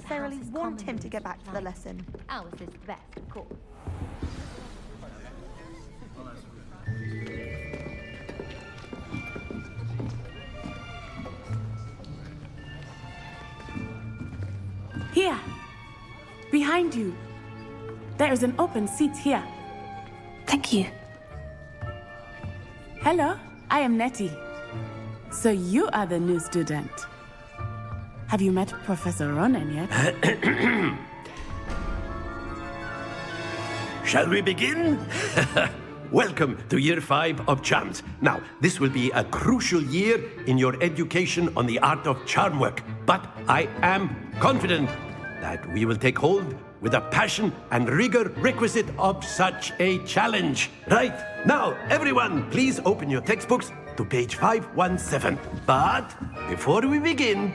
necessarily want him to get back to the lesson. Ours is the best, of course. Here, behind you. There is an open seat here. Thank you. Hello, I am Nettie. So you are the new student. Have you met Professor Ronan yet? Shall we begin? Welcome to Year 5 of Charms. Now, this will be a crucial year in your education on the art of charm work. But I am confident that we will take hold with the passion and rigor requisite of such a challenge. Right, now, everyone, please open your textbooks to page 517. But before we begin,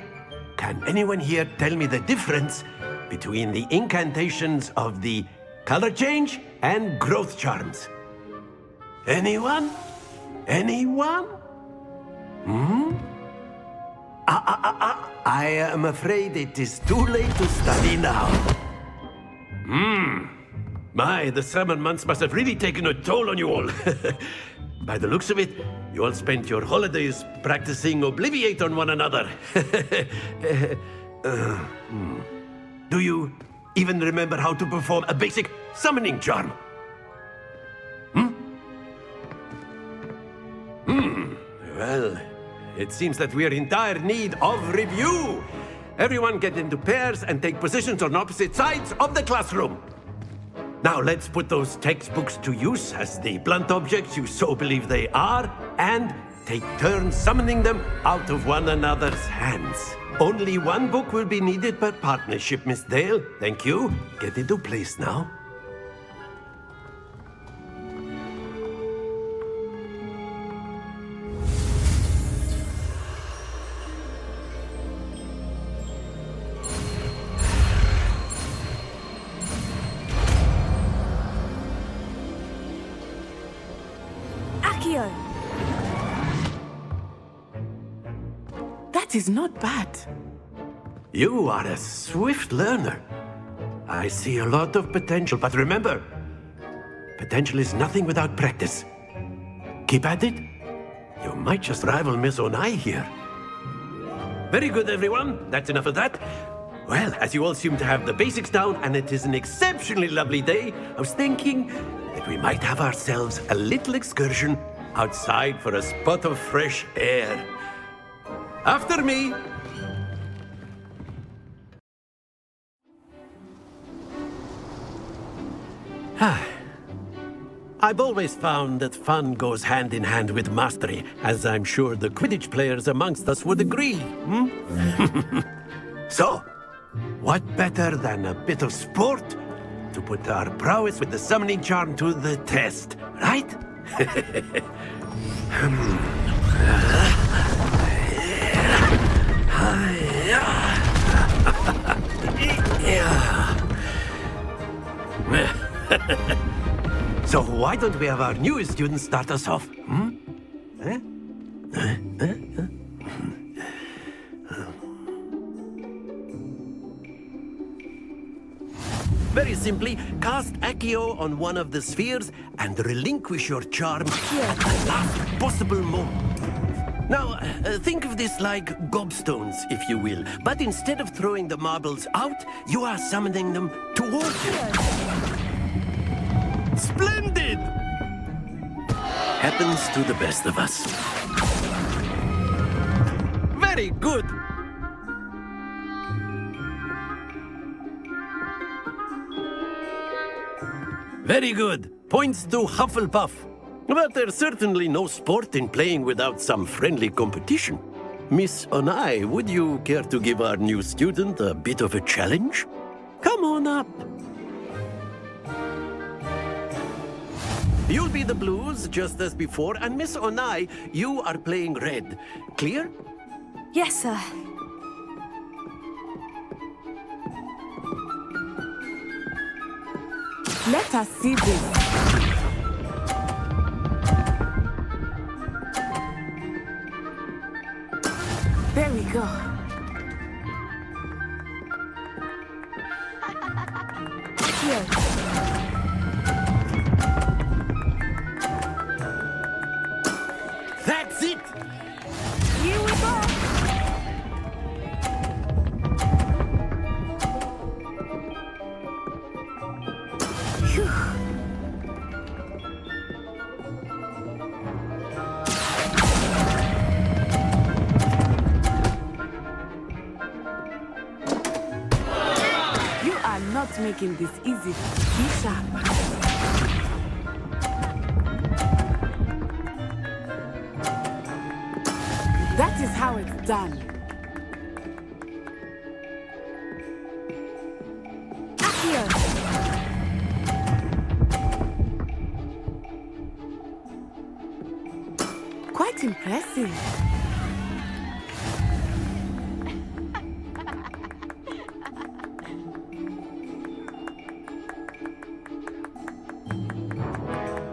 can anyone here tell me the difference between the incantations of the color change and growth charms? Anyone? Anyone? I am afraid it is too late to study now. My, the summer months must have really taken a toll on you all. By the looks of it, you all spent your holidays practicing Obliviate on one another. Do you even remember how to perform a basic summoning charm? Well, it seems that we are in dire need of review. Everyone get into pairs and take positions on opposite sides of the classroom. Now let's put those textbooks to use as the blunt objects you so believe they are, and take turns summoning them out of one another's hands. Only one book will be needed per partnership, Miss Dale. Thank you. Get into place now. Accio! That is not bad. You are a swift learner. I see a lot of potential, but remember, potential is nothing without practice. Keep at it. You might just rival Miss Onai here. Very good, everyone. That's enough of that. Well, as you all seem to have the basics down, and it is an exceptionally lovely day, I was thinking that we might have ourselves a little excursion outside for a spot of fresh air. After me. I've always found that fun goes hand in hand with mastery, as I'm sure the Quidditch players amongst us would agree. So, what better than a bit of sport to put our prowess with the summoning charm to the test, right? So why don't we have our newest student start us off? Very simply, cast Accio on one of the spheres and relinquish your charm at the last possible moment. Now, think of this like gobstones, if you will. But instead of throwing the marbles out, you are summoning them towards you. Splendid! Happens to the best of us. Very good! Very good. Points to Hufflepuff. But there's certainly no sport in playing without some friendly competition. Miss Onai, would you care to give our new student a bit of a challenge? Come on up. You'll be the blues, just as before, and Miss Onai, you are playing red. Clear? Yes, sir. Let us see this. There we go. Accio. That's it! Here we go. You are not making this easy. Be sharp. That is how it's done. Accio. Quite impressive.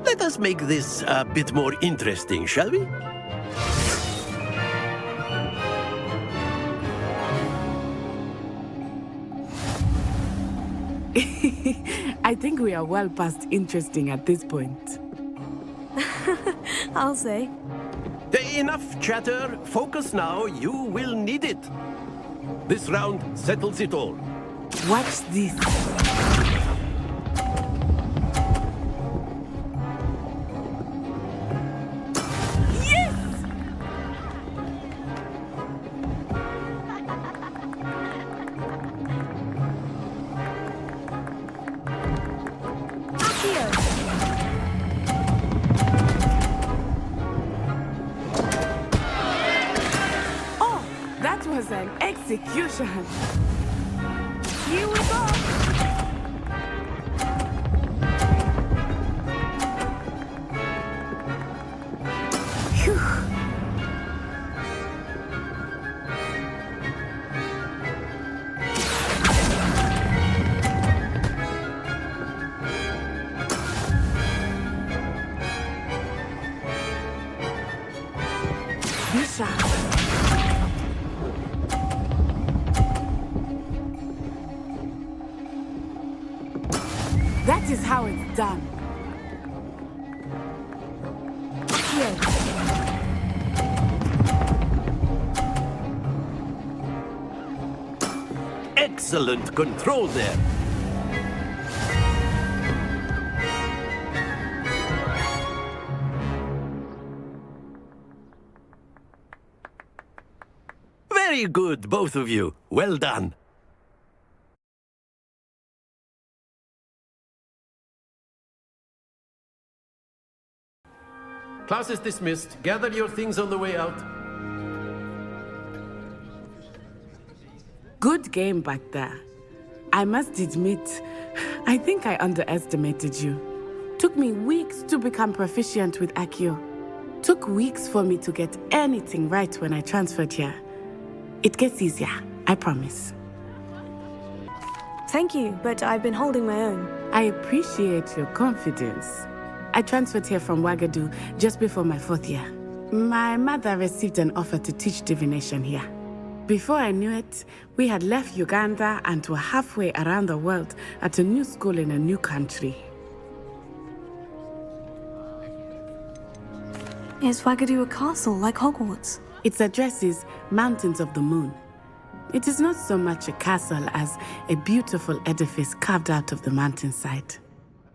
Let us make this a bit more interesting, shall we? I think we are well past interesting at this point. I'll say. Enough chatter. Focus now. You will need it. This round settles it all. Watch this. Accio. Oh, that was an execution. Here we go. Phew. Be sharp. That is how it's done. Accio. Excellent control there. Very good, both of you. Well done. Class is dismissed. Gather your things on the way out. Good game back there. I must admit, I think I underestimated you. Took me weeks to become proficient with Accio. Took weeks for me to get anything right when I transferred here. It gets easier, I promise. Thank you, but I've been holding my own. I appreciate your confidence. I transferred here from Ouagadougou just before my 4th year. My mother received an offer to teach divination here. Before I knew it, we had left Uganda and were halfway around the world at a new school in a new country. Is Ouagadougou a castle like Hogwarts? Its address is Mountains of the Moon. It is not so much a castle as a beautiful edifice carved out of the mountainside.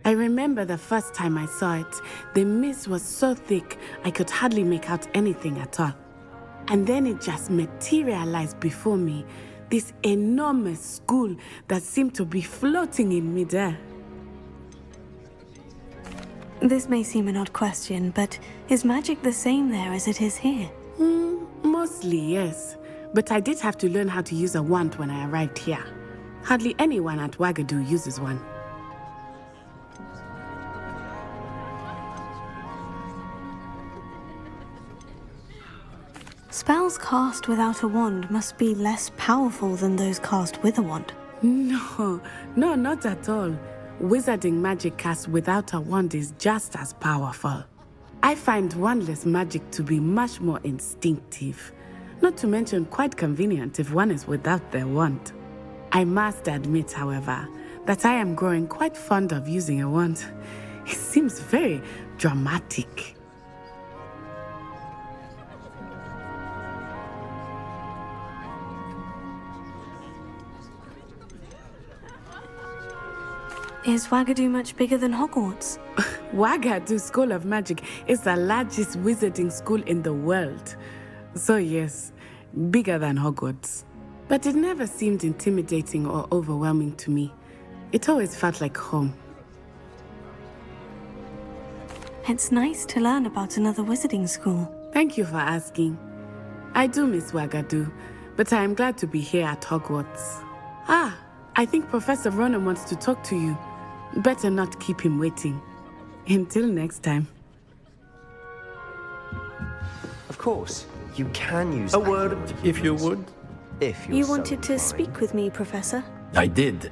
I remember the first time I saw it, the mist was so thick I could hardly make out anything at all. And then it just materialized before me, this enormous school that seemed to be floating in midair. This may seem an odd question, but is magic the same there as it is here? Mostly, yes. But I did have to learn how to use a wand when I arrived here. Hardly anyone at Ouagadougou uses one. Spells cast without a wand must be less powerful than those cast with a wand. No, not at all. Wizarding magic cast without a wand is just as powerful. I find wandless magic to be much more instinctive. Not to mention quite convenient if one is without their wand. I must admit, however, that I am growing quite fond of using a wand. It seems very dramatic. Is Wagadu much bigger than Hogwarts? Wagadu School of Magic is the largest wizarding school in the world. So yes, bigger than Hogwarts. But it never seemed intimidating or overwhelming to me. It always felt like home. It's nice to learn about another wizarding school. Thank you for asking. I do miss Wagadu, but I am glad to be here at Hogwarts. Ah, I think Professor Ronan wants to talk to you. Better not keep him waiting. Until next time. Of course, you can use A word, if you would. if you're You so wanted to inclined. speak with me, Professor? I did.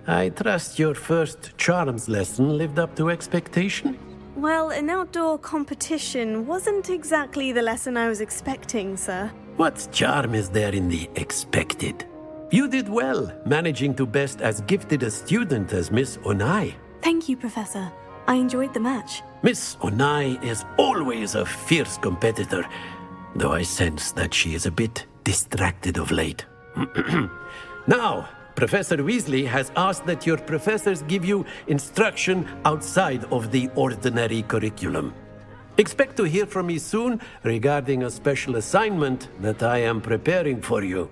I trust your first charms lesson lived up to expectation. Well, an outdoor competition wasn't exactly the lesson I was expecting, sir. What charm is there in the expected? You did well, managing to best as gifted a student as Miss Onai. Thank you, Professor. I enjoyed the match. Miss Onai is always a fierce competitor, though I sense that she is a bit distracted of late. Now, Professor Weasley has asked that your professors give you instruction outside of the ordinary curriculum. Expect to hear from me soon regarding a special assignment that I am preparing for you.